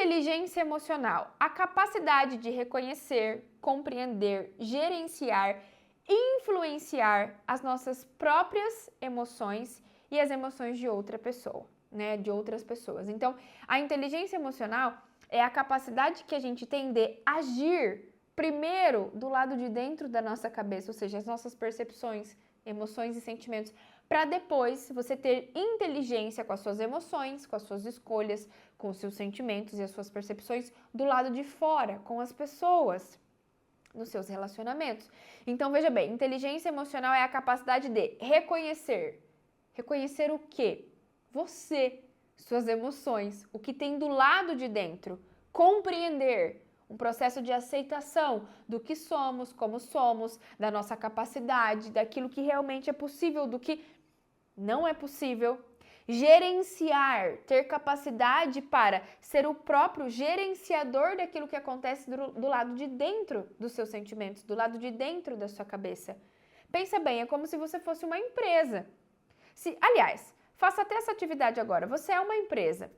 Inteligência emocional, a capacidade de reconhecer, compreender, gerenciar, influenciar as nossas próprias emoções e as emoções de outra pessoa, né, de outras pessoas. Então, a inteligência emocional é a capacidade que a gente tem de agir primeiro do lado de dentro da nossa cabeça, ou seja, as nossas percepções, emoções e sentimentos, para depois você ter inteligência com as suas emoções, com as suas escolhas, com os seus sentimentos e as suas percepções do lado de fora, com as pessoas, nos seus relacionamentos. Então, veja bem, inteligência emocional é a capacidade de reconhecer. Reconhecer o quê? Você, suas emoções, o que tem do lado de dentro. Compreender. Um processo de aceitação do que somos, como somos, da nossa capacidade, daquilo que realmente é possível, do que não é possível. Gerenciar, ter capacidade para ser o próprio gerenciador daquilo que acontece do lado de dentro dos seus sentimentos, do lado de dentro da sua cabeça. Pensa bem, é como se você fosse uma empresa. Aliás, faça até essa atividade agora. Você é uma empresa.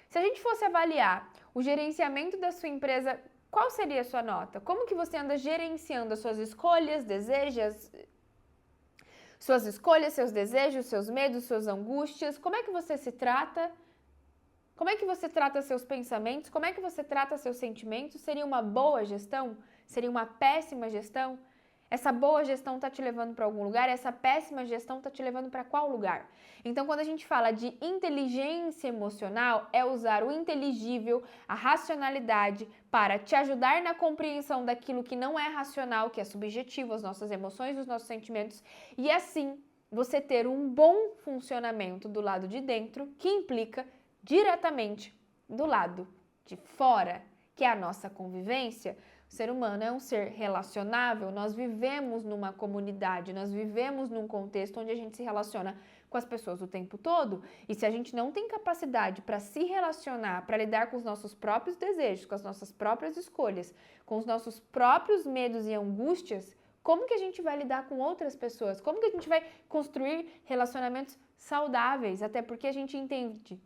Se a gente fosse avaliar o gerenciamento da sua empresa, qual seria a sua nota? Como que você anda gerenciando as suas escolhas, desejos, suas escolhas, seus desejos, seus medos, suas angústias? Como é que você se trata? Como é que você trata seus pensamentos? Como é que você trata seus sentimentos? Seria uma boa gestão? Seria uma péssima gestão? Essa boa gestão está te levando para algum lugar? Essa péssima gestão está te levando para qual lugar? Então, quando a gente fala de inteligência emocional, é usar o inteligível, a racionalidade, para te ajudar na compreensão daquilo que não é racional, que é subjetivo, as nossas emoções, os nossos sentimentos, e assim você ter um bom funcionamento do lado de dentro, que implica diretamente do lado de fora, que é a nossa convivência. O ser humano é um ser relacionável, nós vivemos numa comunidade, nós vivemos num contexto onde a gente se relaciona com as pessoas o tempo todo, e se a gente não tem capacidade para se relacionar, para lidar com os nossos próprios desejos, com as nossas próprias escolhas, com os nossos próprios medos e angústias, como que a gente vai lidar com outras pessoas? Como que a gente vai construir relacionamentos saudáveis? Até porque a gente entende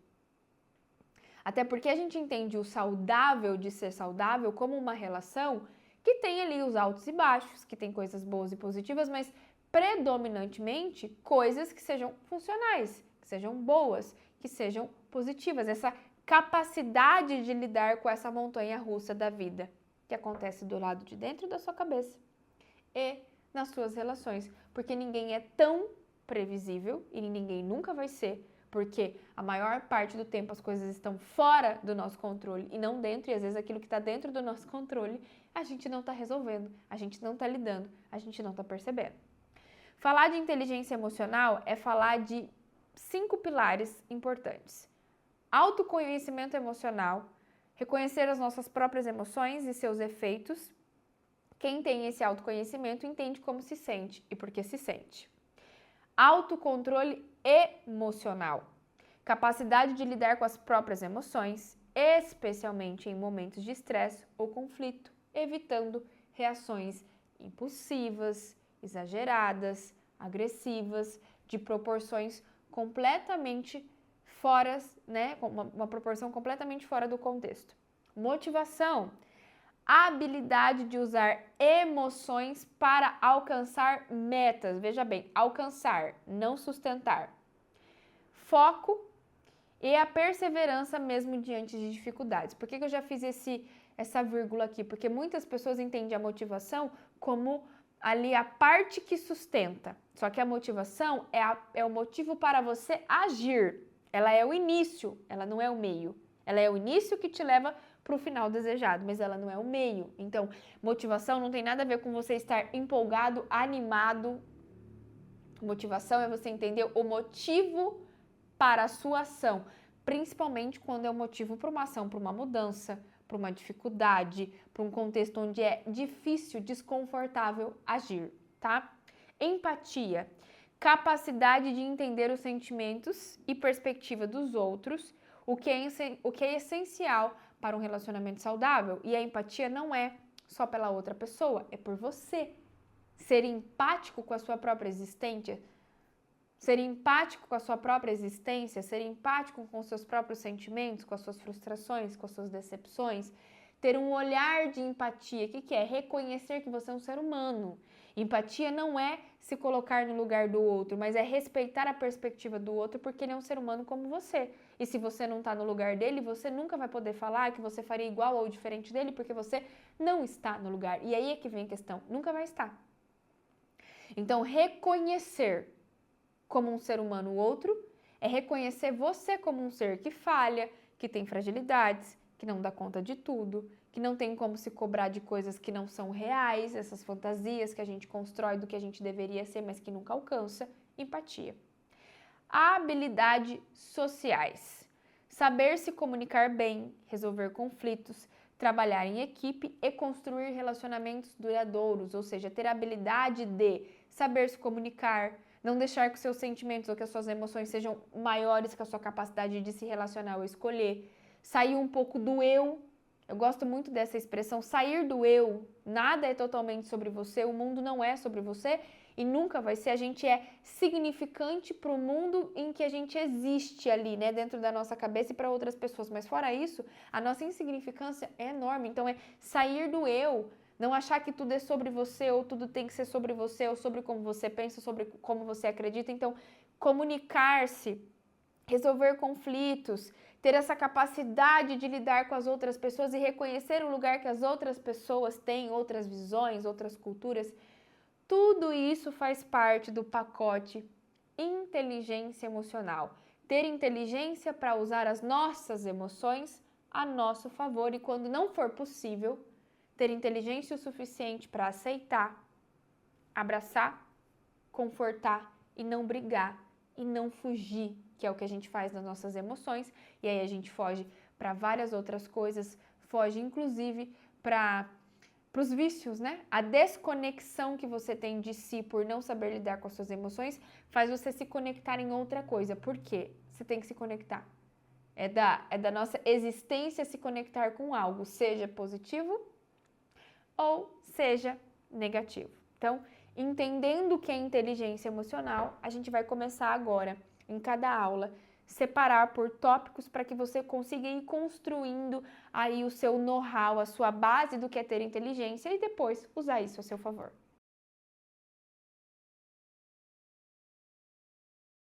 o saudável de ser saudável como uma relação que tem ali os altos e baixos, que tem coisas boas e positivas, mas predominantemente coisas que sejam funcionais, que sejam boas, que sejam positivas. Essa capacidade de lidar com essa montanha-russa da vida que acontece do lado de dentro da sua cabeça e nas suas relações, porque ninguém é tão previsível e ninguém nunca vai ser, porque a maior parte do tempo as coisas estão fora do nosso controle e não dentro, e às vezes aquilo que está dentro do nosso controle a gente não está resolvendo, a gente não está lidando, a gente não está percebendo. Falar de inteligência emocional é falar de 5 pilares importantes: autoconhecimento emocional, reconhecer as nossas próprias emoções e seus efeitos. Quem tem esse autoconhecimento entende como se sente e por que se sente. Autocontrole emocional, capacidade de lidar com as próprias emoções, especialmente em momentos de estresse ou conflito, evitando reações impulsivas, exageradas, agressivas, de proporções completamente fora, né? Uma proporção completamente fora do contexto. Motivação, a habilidade de usar emoções para alcançar metas. Veja bem, alcançar, não sustentar. Foco e a perseverança mesmo diante de dificuldades. Por que eu já fiz essa vírgula aqui? Porque muitas pessoas entendem a motivação como ali a parte que sustenta. Só que a motivação é o motivo para você agir. Ela é o início, ela não é o meio. Ela é o início que te leva para o final desejado, mas ela não é o meio. Então, motivação não tem nada a ver com você estar empolgado, animado. Motivação é você entender o motivo para a sua ação, principalmente quando é um motivo para uma ação, para uma mudança, para uma dificuldade, para um contexto onde é difícil, desconfortável agir, tá? Empatia, capacidade de entender os sentimentos e perspectiva dos outros, o que é essencial para um relacionamento saudável. E a empatia não é só pela outra pessoa, é por você. Ser empático com a sua própria existência, Ser empático com a sua própria existência, ser empático com os seus próprios sentimentos, com as suas frustrações, com as suas decepções. Ter um olhar de empatia. O que é? Reconhecer que você é um ser humano. Empatia não é se colocar no lugar do outro, mas é respeitar a perspectiva do outro, porque ele é um ser humano como você. E se você não está no lugar dele, você nunca vai poder falar que você faria igual ou diferente dele, porque você não está no lugar. E aí é que vem a questão, nunca vai estar. Então, reconhecer como um ser humano o outro é reconhecer você como um ser que falha, que tem fragilidades, que não dá conta de tudo, que não tem como se cobrar de coisas que não são reais, essas fantasias que a gente constrói do que a gente deveria ser, mas que nunca alcança. Empatia. Habilidades sociais. Saber se comunicar bem, resolver conflitos, trabalhar em equipe e construir relacionamentos duradouros, ou seja, ter a habilidade de saber se comunicar, não deixar que os seus sentimentos ou que as suas emoções sejam maiores que a sua capacidade de se relacionar ou escolher, sair um pouco do eu. Eu gosto muito dessa expressão, sair do eu. Nada é totalmente sobre você, o mundo não é sobre você e nunca vai ser. A gente é significante para o mundo em que a gente existe ali, né, dentro da nossa cabeça e para outras pessoas. Mas fora isso, a nossa insignificância é enorme. Então é sair do eu, não achar que tudo é sobre você ou tudo tem que ser sobre você ou sobre como você pensa, sobre como você acredita. Então, comunicar-se, resolver conflitos, ter essa capacidade de lidar com as outras pessoas e reconhecer o lugar que as outras pessoas têm, outras visões, outras culturas, tudo isso faz parte do pacote inteligência emocional. Ter inteligência para usar as nossas emoções a nosso favor e, quando não for possível, ter inteligência o suficiente para aceitar, abraçar, confortar e não brigar e não fugir, que é o que a gente faz nas nossas emoções, e aí a gente foge para várias outras coisas, foge inclusive para os vícios, né? A desconexão que você tem de si por não saber lidar com as suas emoções faz você se conectar em outra coisa. Por quê? Você tem que se conectar. É da nossa existência se conectar com algo, seja positivo ou seja negativo. Então, entendendo o que é inteligência emocional, a gente vai começar agora, em cada aula, separar por tópicos para que você consiga ir construindo aí o seu know-how, a sua base do que é ter inteligência e depois usar isso a seu favor.